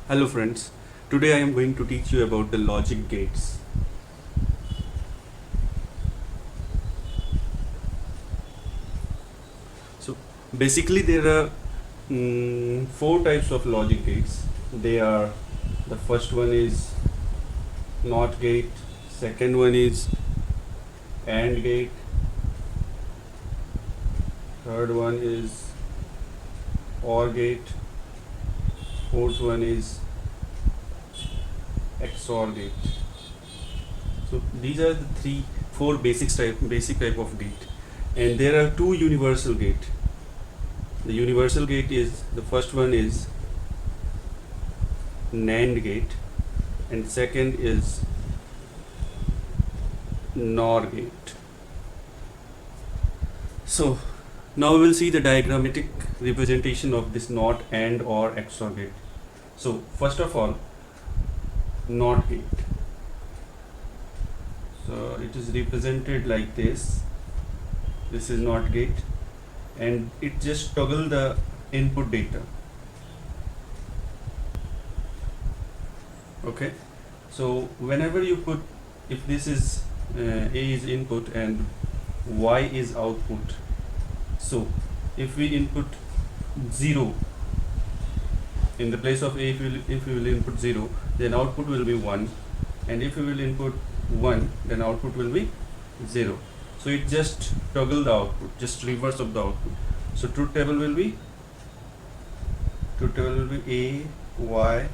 Hello friends, today I am going to teach you about the logic gates. So basically there are four types of logic gates. They are, the first one is NOT gate, second one is AND gate, third one is OR gate, fourth one is XOR gate. So these are the four basic type of gate, and there are two universal gate. The universal gate is, the first one is NAND gate, and second is NOR gate. So now we will see the diagrammatic representation of this NOT, AND, or XOR gate. So first of all, NOT gate. So it is represented like this. This is NOT gate, and it just toggle the input data. Okay, so whenever you put, if this is A is input and Y is output, so if we input 0 in the place of A, if we will input 0, then output will be 1, and if we will input 1, then output will be 0. So it just toggle the output, just reverse of the output. So truth table will be A, Y.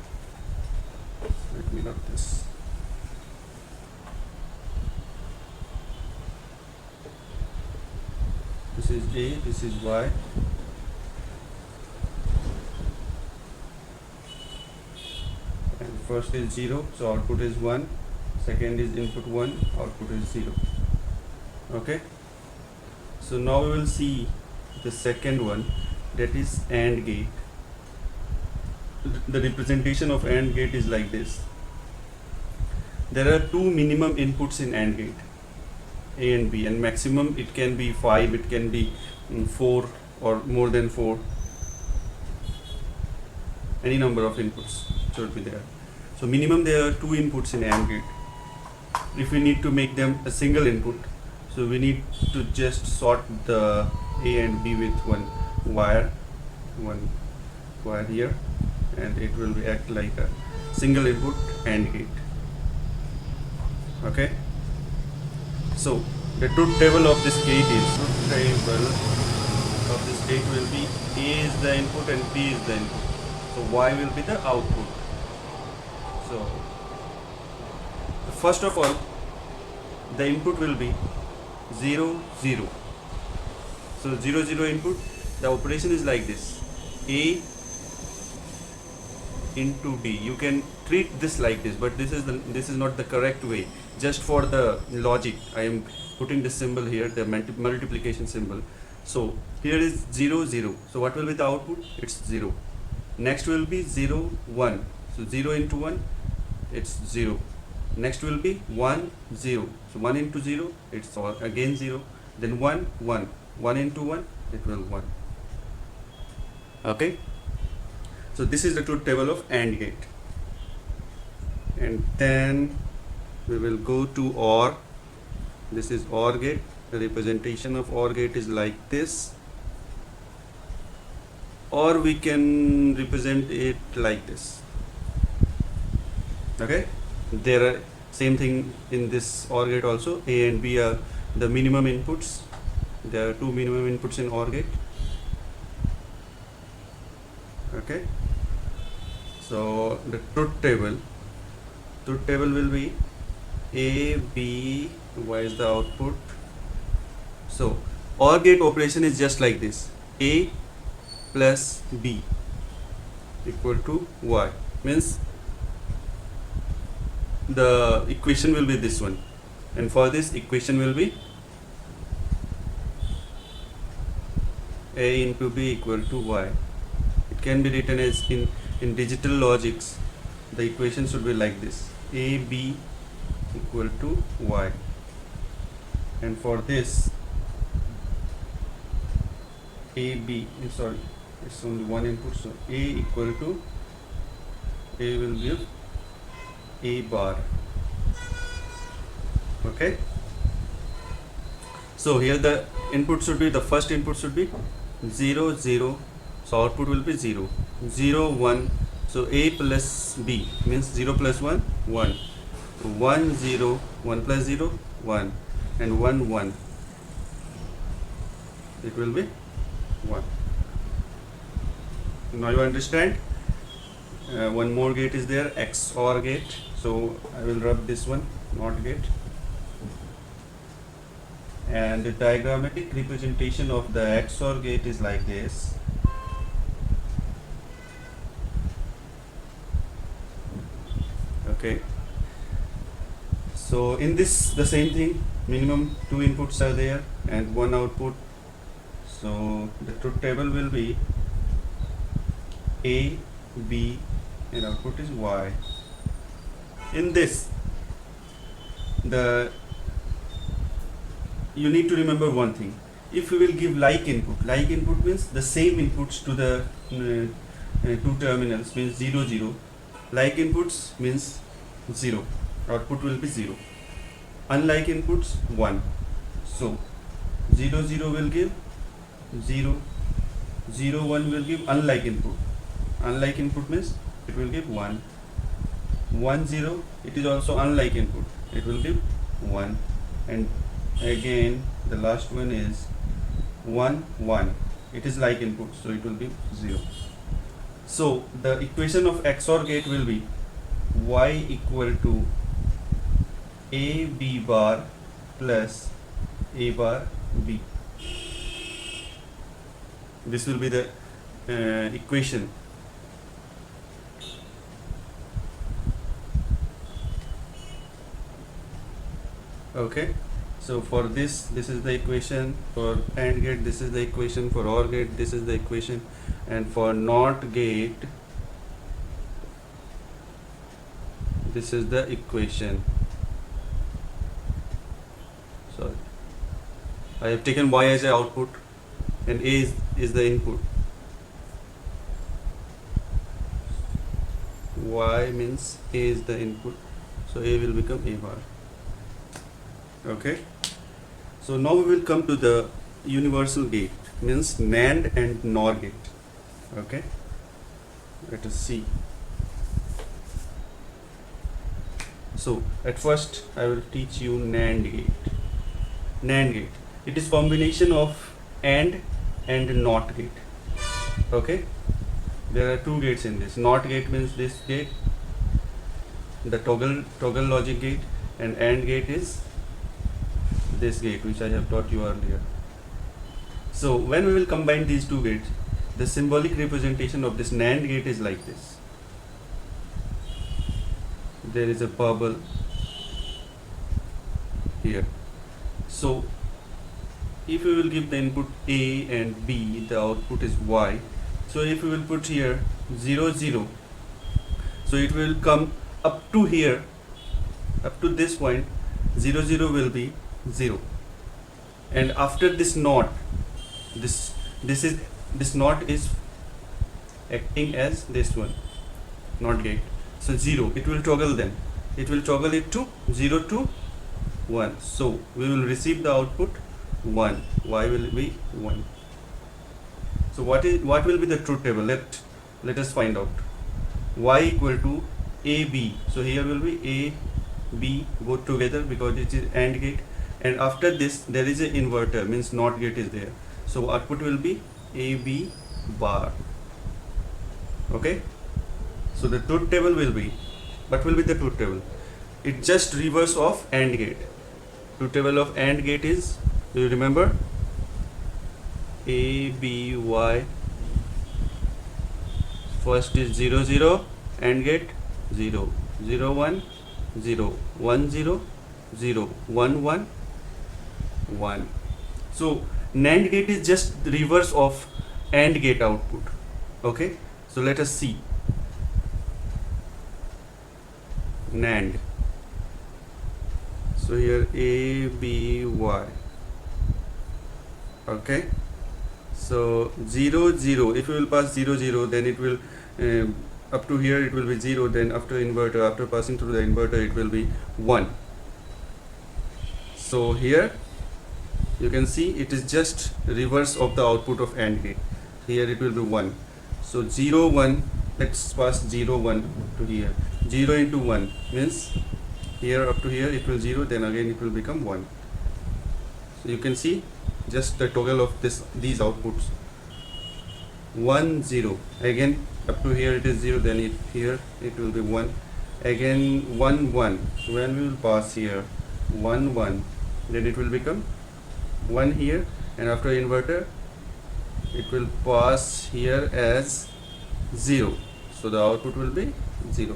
Let me note this. This is A, this is Y. And first is 0, so output is 1. Second is input 1, output is 0. Okay, so now we will see the second one, that is AND gate. The representation of AND gate is like this. There are two minimum inputs in AND gate, A and B, and maximum it can be 5, it can be 4 or more than 4. Any number of inputs should be there. So minimum there are 2 inputs in AND gate. If we need to make them a single input, so we need to just sort the A and B with one wire here, and it will act like a single input AND gate. Okay, so the truth table of this gate will be A is the input and B is the input, so Y will be the output. So first of all, the input will be 0 0. So 0 0 input, the operation is like this: A into B. You can treat this like this, but this is not the correct way. Just for the logic, I am putting this symbol here, the multiplication symbol. So here is 0 0. So what will be the output? It's 0. Next will be 0 1. So 0 into 1, it's 0. Next will be 1 0. So 1 into 0, it's again 0. Then 1 1. 1 into 1, it will 1. Okay, so this is the truth table of AND gate. And then we will go to OR. This is OR gate. The representation of OR gate is like this, or we can represent it like this. Okay, there are same thing in this OR gate also. A and B are the minimum inputs. There are two minimum inputs in OR gate. Okay, so the truth table will be A, B, Y is the output. So OR gate operation is just like this: A plus B equal to Y. Means the equation will be this one, and for this equation will be A into B equal to Y. It can be written as in digital logics, the equation should be like this: A B equal to Y. And for this A B, sorry, it's only one input, so A equal to A will give A bar. Okay, so here the input should be, the first input should be 0 0, so output will be 0 0 1. So A plus B means 0 plus 1 1, 1 0, 1 plus 0 1, and 1 1, it will be 1. Now you understand. One more gate is there, XOR gate. So I will rub this one, NOT gate. And the diagrammatic representation of the XOR gate is like this. Okay, so in this the same thing, minimum 2 inputs are there and 1 output. So the truth table will be A, B, and output is Y. In this, you need to remember one thing. If you will give like input means the same inputs to the two terminals, means 0 0. Like inputs means 0, output will be 0. Unlike inputs 1. So 0 0 will give 0, 0 1 will give unlike input. Unlike input means it will give 1. 1 0, it is also unlike input, it will give 1. And again the last one is 1 1, it is like input, so it will be 0. So the equation of XOR gate will be Y equal to A B bar plus A bar B. This will be the equation. Okay, so for this is the equation. For AND gate this is the equation. For OR gate this is the equation. And for NOT gate this is the equation. Sorry, I have taken Y as an output and A is the input. Y means A is the input, so A will become A bar. Okay, so now we will come to the universal gate, means NAND and NOR gate. Okay, let us see. So at first I will teach you NAND gate. NAND gate, it is combination of AND and NOT gate. Okay, there are two gates in this. NOT gate means this gate, the toggle logic gate, and AND gate is this gate which I have taught you earlier. So when we will combine these two gates, the symbolic representation of this NAND gate is like this. There is a bubble here. So if we will give the input A and B, the output is Y. So if we will put here 0 0, so it will come up to here, up to this point. 0 0 will be 0, and after this NOT, this NOT is acting as this one, NOT gate. So 0, it will toggle them. It will toggle it to 0 to 1. So we will receive the output 1. Y will be 1. So what will be the truth table? Let us find out. Y equal to AB. So here will be A, B both together because it is AND gate. And after this there is an inverter, means NOT gate is there. So output will be AB bar. Okay. So the truth table will be, what will be the truth table? It just reverse of AND gate. Truth table of AND gate is, do you remember? A, B, Y. First is 0 0, AND gate 0 0 1 0 1 0 0 1 1 1. So NAND gate is just the reverse of AND gate output. Okay, so let us see NAND. So here A, B, Y. Okay, so 0 0, if you will pass 0 0, then it will up to here it will be 0, then after inverter, after passing through the inverter, it will be 1. So here you can see it is just reverse of the output of AND gate. Here it will be 1. So 0 1, let's pass 0 1 to here. 0 into 1 means here up to here it will 0, then again it will become 1. So you can see just the toggle of these outputs. 1 0, again up to here it is 0, then here it will be 1, again 1 1. So when we will pass here 1 1, then it will become 1 here, and after inverter it will pass here as 0, so the output will be 0.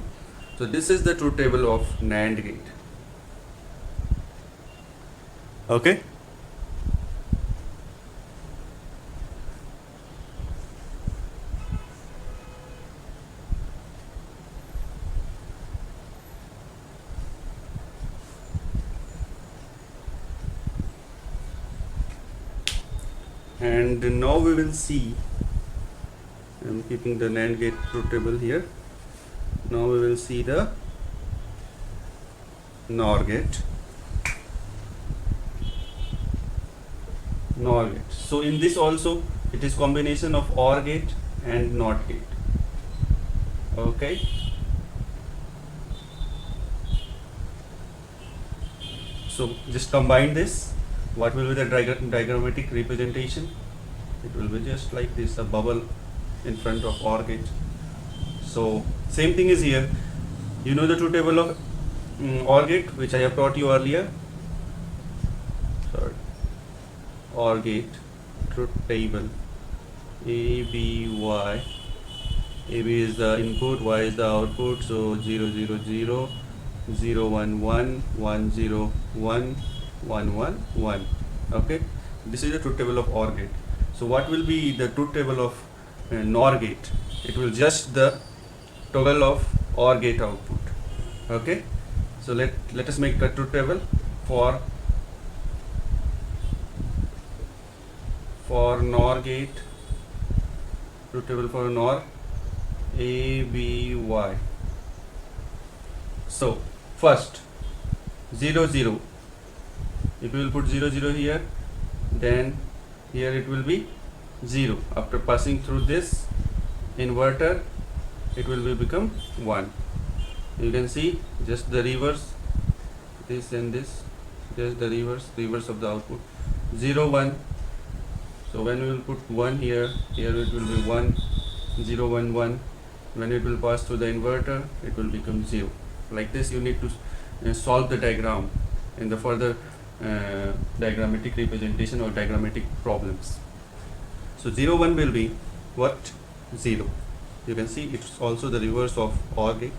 So this is the truth table of NAND gate. Okay. And now we will see, I'm keeping the NAND gate truth table here. Now we will see the NOR gate. NOR gate. So in this also it is combination of OR gate and NOT gate. Okay. So just combine this. What will be the diagrammatic representation? It will be just like this, a bubble in front of OR gate. So same thing is here. You know the truth table of OR gate, which I have taught you earlier. Sorry. OR gate truth table. A, B, Y. A, B is the input, Y is the output. So 0 0 0, 0 1 1, 1 0 1, 1 1 1. Okay, this is the truth table of OR gate. So what will be the truth table of NOR gate? It will just the toggle of OR gate output. Okay, so let us make a truth table for NOR gate. Truth table for NOR A, B, Y. So first 0 0. If you will put 0 0 here, then here it will be 0. After passing through this inverter, it will be become 1. You can see just the reverse, this and this, just the reverse of the output. 0 1. So when we will put 1 here, here it will be 1, 0 1 1. When it will pass through the inverter, it will become 0. Like this you need to solve the diagram in the further diagrammatic representation or diagrammatic problems. So 0 1 will be what? 0. You can see it's also the reverse of OR gate.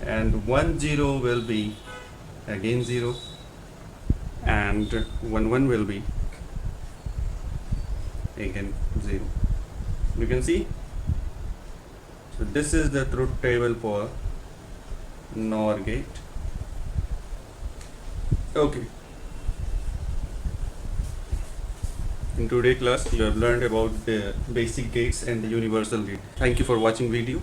And 1 0 will be again 0, and 1 1 will be again 0. You can see. So this is the truth table for NOR gate. Okay. In today's class you have learned about the basic gates and the universal gate. Thank you for watching video.